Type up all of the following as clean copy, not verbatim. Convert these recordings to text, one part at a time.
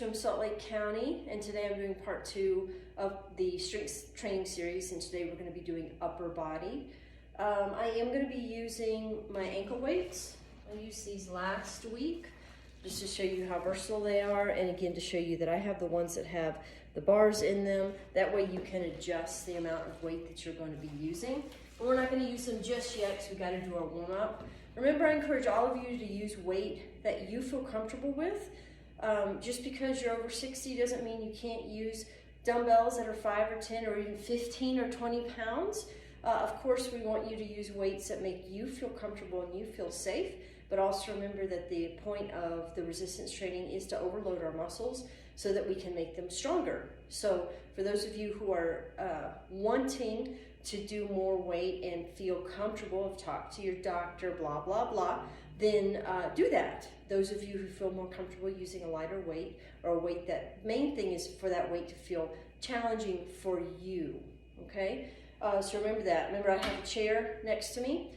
from Salt Lake County, and today I'm doing part 2 of the strength training series, and today we're going to be doing upper body. I am going to be using my ankle weights. I used these last week just to show you how versatile they are, and again to show you that I have the ones that have the bars in them. That way you can adjust the amount of weight that you're going to be using. But we're not going to use them just yet because we got to do our warm-up. Remember, I encourage all of you to use weight that you feel comfortable with. Just because you're over 60 doesn't mean you can't use dumbbells that are 5 or 10 or even 15 or 20 pounds. Of course, we want you to use weights that make you feel comfortable and you feel safe, but also remember that the point of the resistance training is to overload our muscles so that we can make them stronger. So for those of you who are wanting to do more weight and feel comfortable, talk to your doctor, blah, blah, blah, then do that. Those of you who feel more comfortable using a lighter weight or a weight, that main thing is for that weight to feel challenging for you, okay? So remember that. Remember, I have a chair next to me.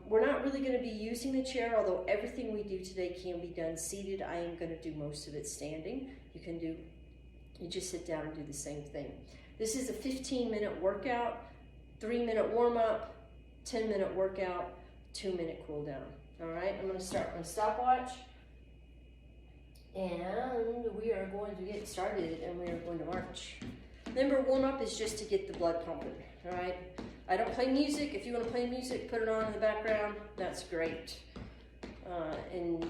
We're not really going to be using the chair, although everything we do today can be done seated. I am going to do most of it standing. You just sit down and do the same thing. This is a 15-minute workout, 3-minute warm-up, 10-minute workout, 2-minute cool down. All right, I'm going to start my stopwatch, and we are going to get started, and we are going to march. Remember, warm-up is just to get the blood pumping, all right? I don't play music. If you want to play music, put it on in the background. That's great. And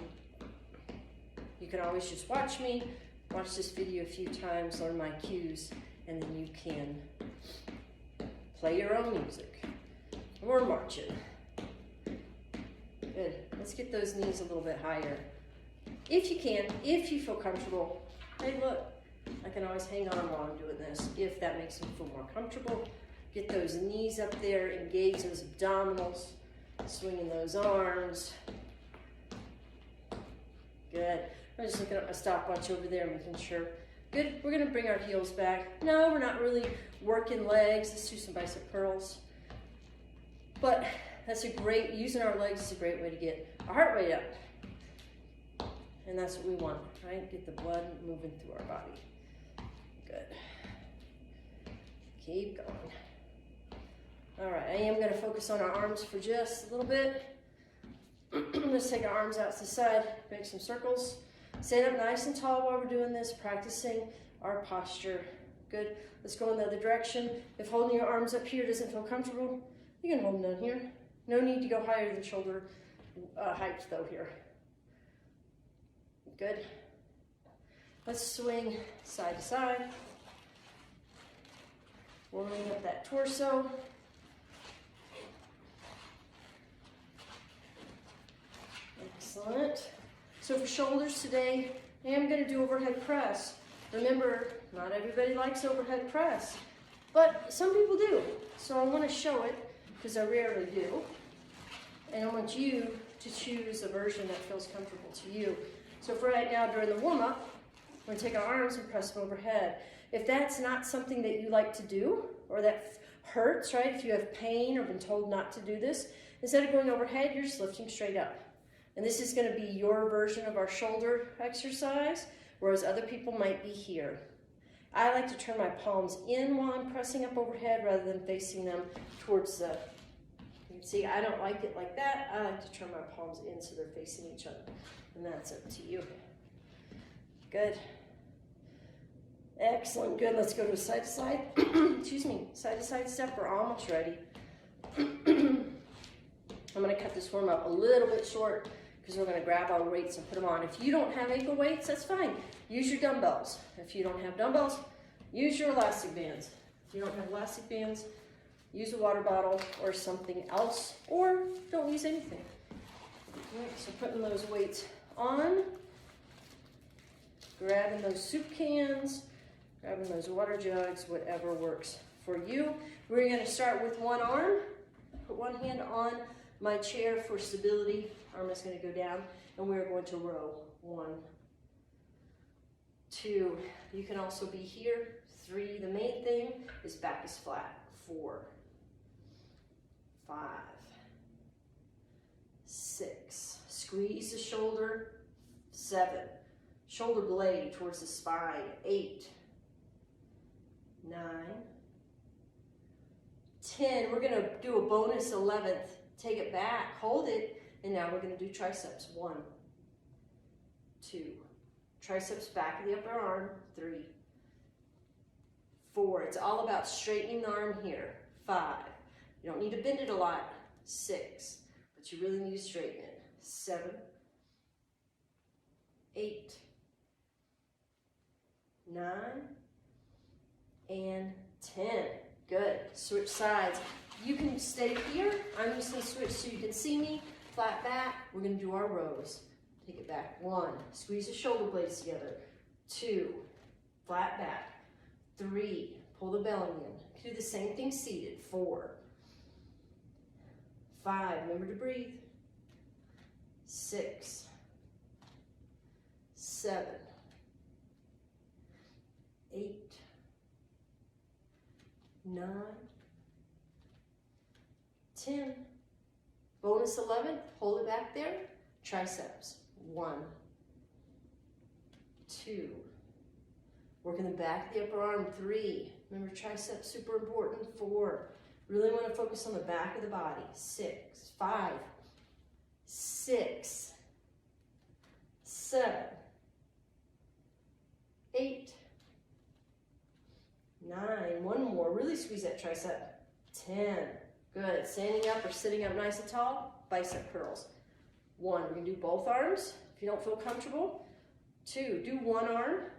you can always just watch me, watch this video a few times, learn my cues, and then you can play your own music. We're marching. Good. Let's get those knees a little bit higher. If you can, if you feel comfortable. Hey, look, I can always hang on while I'm doing this if that makes me feel more comfortable. Get those knees up there, engage those abdominals, swinging those arms. Good. I'm just looking at my stopwatch over there, making sure. Good. We're going to bring our heels back. No, we're not really working legs. Let's do some bicep curls. But that's using our legs is a great way to get our heart rate up. And that's what we want, right? Get the blood moving through our body. Good. Keep going. All right, I am going to focus on our arms for just a little bit. Let's take our arms out to the side, make some circles. Stand up nice and tall while we're doing this, practicing our posture. Good. Let's go in the other direction. If holding your arms up here doesn't feel comfortable, you can hold them down here. No need to go higher than shoulder height though here. Good. Let's swing side to side. Warming up that torso. Excellent. So for shoulders today, I am going to do overhead press. Remember, not everybody likes overhead press, but some people do. So I want to show it because I rarely do. And I want you to choose a version that feels comfortable to you. So for right now, during the warm-up, we're going to take our arms and press them overhead. If that's not something that you like to do, or that hurts, right? If you have pain or been told not to do this, instead of going overhead, you're just lifting straight up. And this is going to be your version of our shoulder exercise, whereas other people might be here. I like to turn my palms in while I'm pressing up overhead rather than facing them towards the, you can see I don't like it like that. I like to turn my palms in so they're facing each other. And that's up to you. Good. Excellent, good. Let's go to side to side. Excuse me, side to side step. We're almost ready. I'm going to cut this warm up a little bit short because we're going to grab our weights and put them on. If you don't have ankle weights, that's fine. Use your dumbbells. If you don't have dumbbells, use your elastic bands. If you don't have elastic bands, use a water bottle or something else, or don't use anything. All right, so putting those weights on, grabbing those soup cans, grabbing those water jugs, whatever works for you. We're going to start with one arm. Put one hand on my chair for stability. Arm is going to go down, and we're going to row. 1, 2. You can also be here. 3. The main thing is back is flat. 4, 5, 6. Squeeze the shoulder. 7, shoulder blade towards the spine. 8, 9, 10. We're gonna do a bonus 11th. Take it back, hold it, and now we're gonna do triceps. 1, 2. Triceps back of the upper arm. 3, 4. It's all about straightening the arm here. 5. You don't need to bend it a lot. 6. But you really need to straighten it. 7, 8, 9, and 10. Good. Switch sides. You can stay here. I'm just going to switch so you can see me. Flat back. We're going to do our rows. Take it back. 1. Squeeze the shoulder blades together. 2. Flat back. 3. Pull the belly in. Do the same thing seated. 4. 5. Remember to breathe. 6. 7. 8. 9. 10. Bonus 11. Hold it back there. Triceps. 1, 2. Working the back of the upper arm. 3. Remember, triceps, super important. 4. Really want to focus on the back of the body. 6, 5, 6, 7, 8, 9. One more. Really squeeze that tricep. 10. Good. Standing up or sitting up nice and tall. Bicep curls. 1. We're going to do both arms if you don't feel comfortable. 2. Do one arm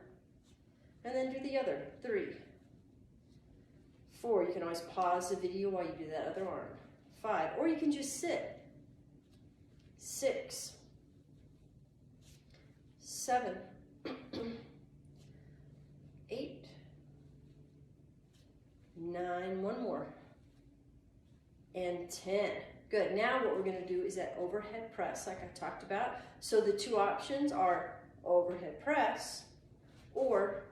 and then do the other. 3. 4. You can always pause the video while you do that other arm. 5. Or you can just sit. 6, 7, 8, 9. One more. And 10. Good. Now what we're going to do is that overhead press like I talked about. So the 2 options are overhead press or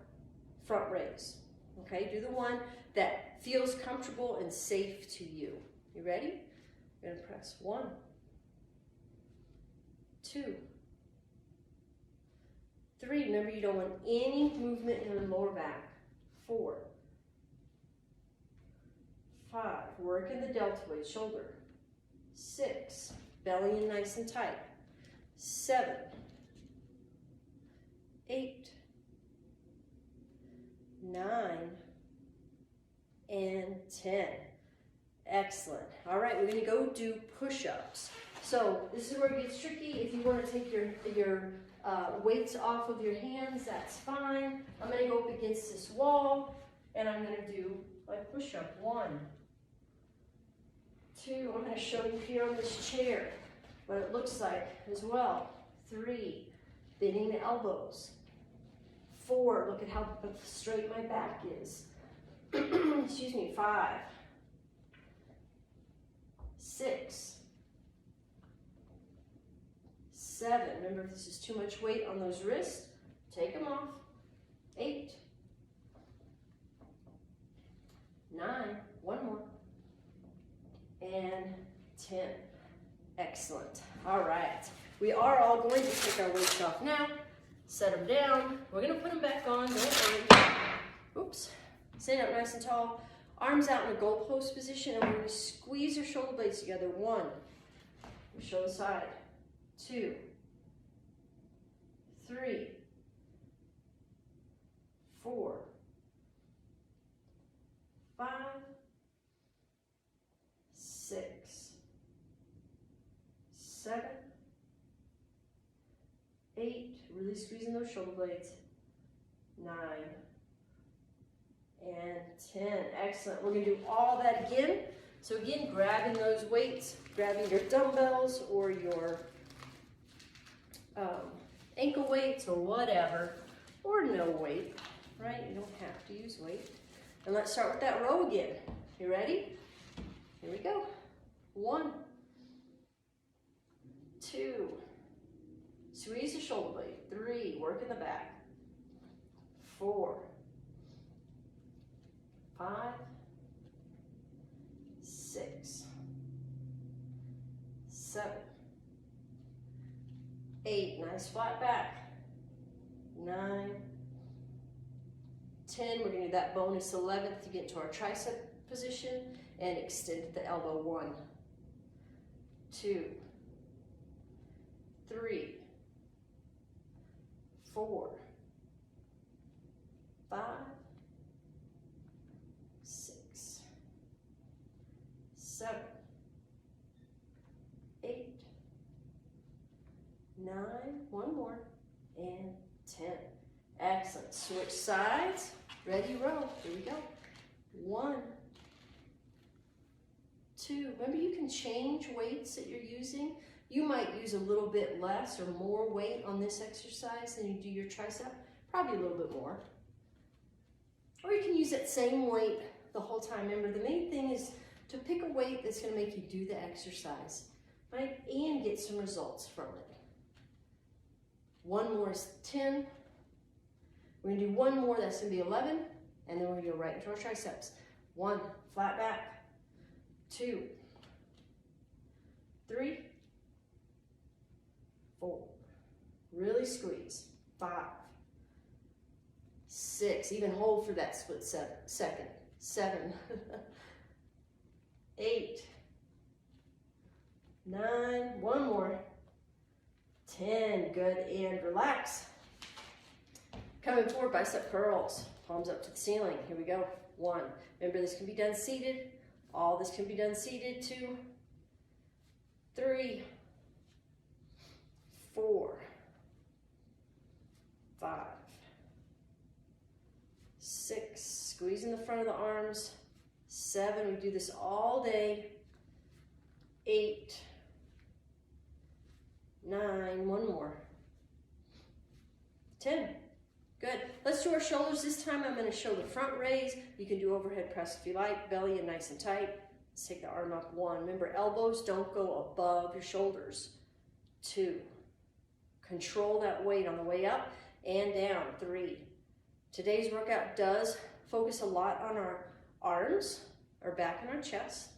front raise. Okay, do the one that feels comfortable and safe to you. You ready? You're going to press 1, 2, 3. Remember, you don't want any movement in the lower back. 4, 5. Working the deltoid shoulder. 6. Belly in nice and tight. 7, 8, 9, and 10. Excellent. All right, we're going to go do push-ups. So this is where it gets tricky. If you want to take your weights off of your hands, that's fine. I'm going to go up against this wall, and I'm going to do my push-up. 1, 2. I'm going to show you here on this chair what it looks like as well. 3. Bending the elbows. 4. Look at how straight my back is. Excuse me. 5, 6, 7. Remember, if this is too much weight on those wrists, take them off. 8, 9. One more. And 10. Excellent. All right. We are all going to take our weights off now. Set them down. We're going to put them back on. Don't worry. Oops. Stand up nice and tall. Arms out in a goalpost position, and we're going to squeeze your shoulder blades together. 1. We show the side. 2, 3, 4, 5, 6, 7, 8. Really squeezing those shoulder blades. 9. And 10. Excellent. We're going to do all that again. So again, grabbing those weights, grabbing your dumbbells or your ankle weights or whatever, or no weight, right? You don't have to use weight. And let's start with that row again. You ready? Here we go. 1, 2. Squeeze the shoulder blade. 3. Work in the back. 4, 5, 6, 7, 8. Nice flat back. 9, 10. We're gonna do that bonus 11th to get into our tricep position and extend at the elbow. 1, 2, 3, 4, 5, 6, 7, 8, 9, one more, and 10. Excellent. Switch sides. Ready, row. Here we go. 1, 2. Remember, you can change weights that you're using. You might use a little bit less or more weight on this exercise than you do your tricep. Probably a little bit more. Or you can use that same weight the whole time. Remember, the main thing is to pick a weight that's going to make you do the exercise, right? And get some results from it. 1 more is 10. We're going to do 1 more, that's going to be 11. And then we're going to go right into our triceps. 1, flat back. 2, 3, 4. Really squeeze. 5, 6. Even hold for that split second. 7, 8, 9. 1 more. 10. Good. And relax. Coming forward, bicep curls. Palms up to the ceiling. Here we go. 1. Remember, this can be done seated. All this can be done seated. 2, 3, 4, 5, 6. Squeezing the front of the arms. 7. We do this all day. 8, 9. 1 more. 10. Good. Let's do our shoulders this time. I'm going to show the front raise. You can do overhead press if you like. Belly in nice and tight. Let's take the arm up. 1. Remember, elbows don't go above your shoulders. 2. Control that weight on the way up and down. 3. Today's workout does focus a lot on our arms, our back and our chest.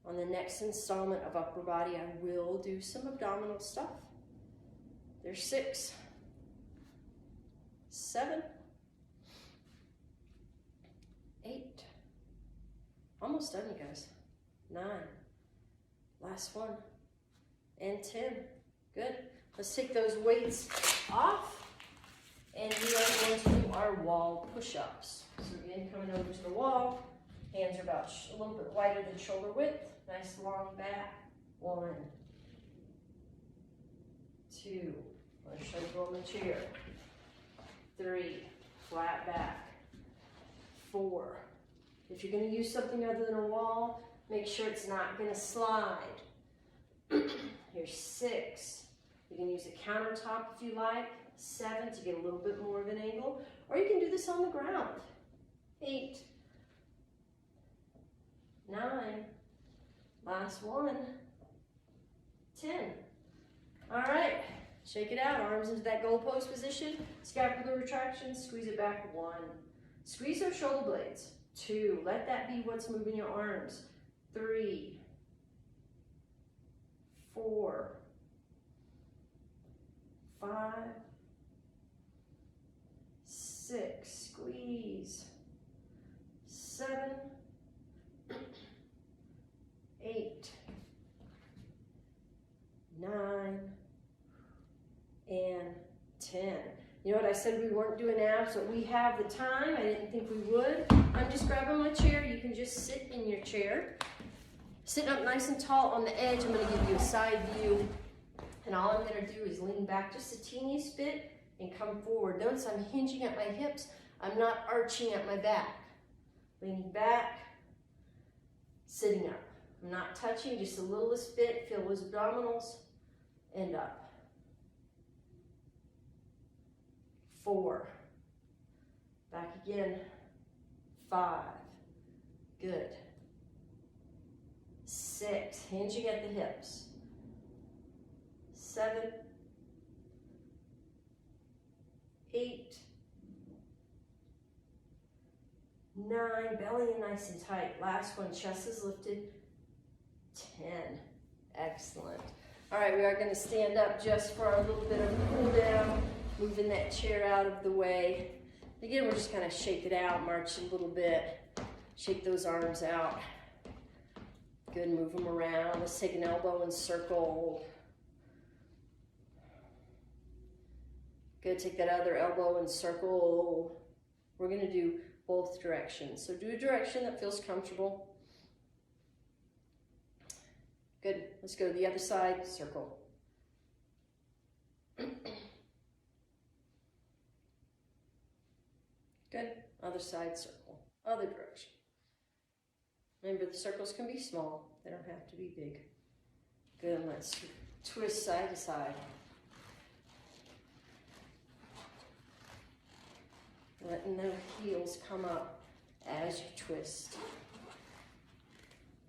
On the next installment of upper body, I will do some abdominal stuff. There's 6, 7, 8. Almost done, you guys. 9. Last one. And 10. Good. Let's take those weights off. And we are going to do our wall push-ups. So again, coming over to the wall. Hands are about a little bit wider than shoulder width. Nice long back. 1, 2. Let's show you on the chair. 3, flat back. 4. If you're going to use something other than a wall, make sure it's not going to slide. Here's 6. You can use a countertop if you like. 7 to get a little bit more of an angle. Or you can do this on the ground. 8, 9. Last one. 10. All right. Shake it out. Arms into that goal post position. Scapular retraction. Squeeze it back. 1. Squeeze those shoulder blades. 2. Let that be what's moving your arms. 3, 4, 5, 6. Squeeze. 7, 8, 9, and 10. You know what, I said we weren't doing abs, but we have the time. I didn't think we would. I'm just grabbing my chair. You can just sit in your chair. Sitting up nice and tall on the edge, I'm going to give you a side view. And all I'm going to do is lean back just a teeniest bit and come forward. Notice I'm hinging at my hips. I'm not arching at my back. Leaning back, sitting up. I'm not touching, just the littlest bit. Feel those abdominals, and up. 4. Back again. 5. Good. 6. Hinging at the hips. 7. 8. 9. Belly in nice and tight. Last one. Chest is lifted. 10. Excellent. All right, we are going to stand up just for a little bit of cool down. Moving that chair out of the way. Again, we're just kind of shake it out, march a little bit. Shake those arms out. Good, move them around. Let's take an elbow and circle. Good, take that other elbow and circle. We're gonna do both directions. So do a direction that feels comfortable. Good, let's go to the other side, circle. Good, other side, circle, other direction. Remember, the circles can be small, they don't have to be big. Good, let's twist side to side. Letting the heels come up as you twist.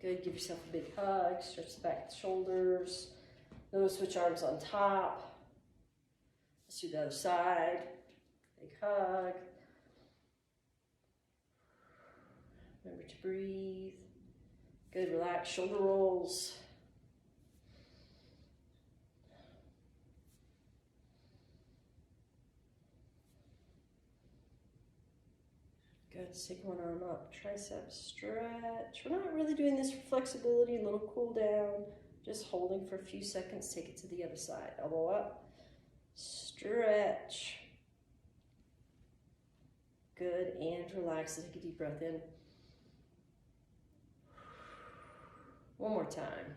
Good, give yourself a big hug, stretch the back of the shoulders. Notice which arm's on top. Let's do the other side. Big hug. Remember to breathe. Good, relax, shoulder rolls. Good, take one arm up, tricep stretch. We're not really doing this for flexibility, a little cool down. Just holding for a few seconds, take it to the other side. Elbow up, stretch. Good, and relax, take a deep breath in. One more time.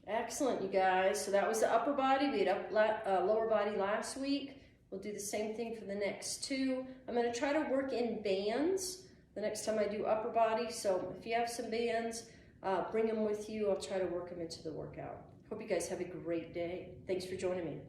Excellent, you guys. So that was the upper body. We had lower body last week. We'll do the same thing for the next two. I'm going to try to work in bands the next time I do upper body. So if you have some bands, bring them with you. I'll try to work them into the workout. Hope you guys have a great day. Thanks for joining me.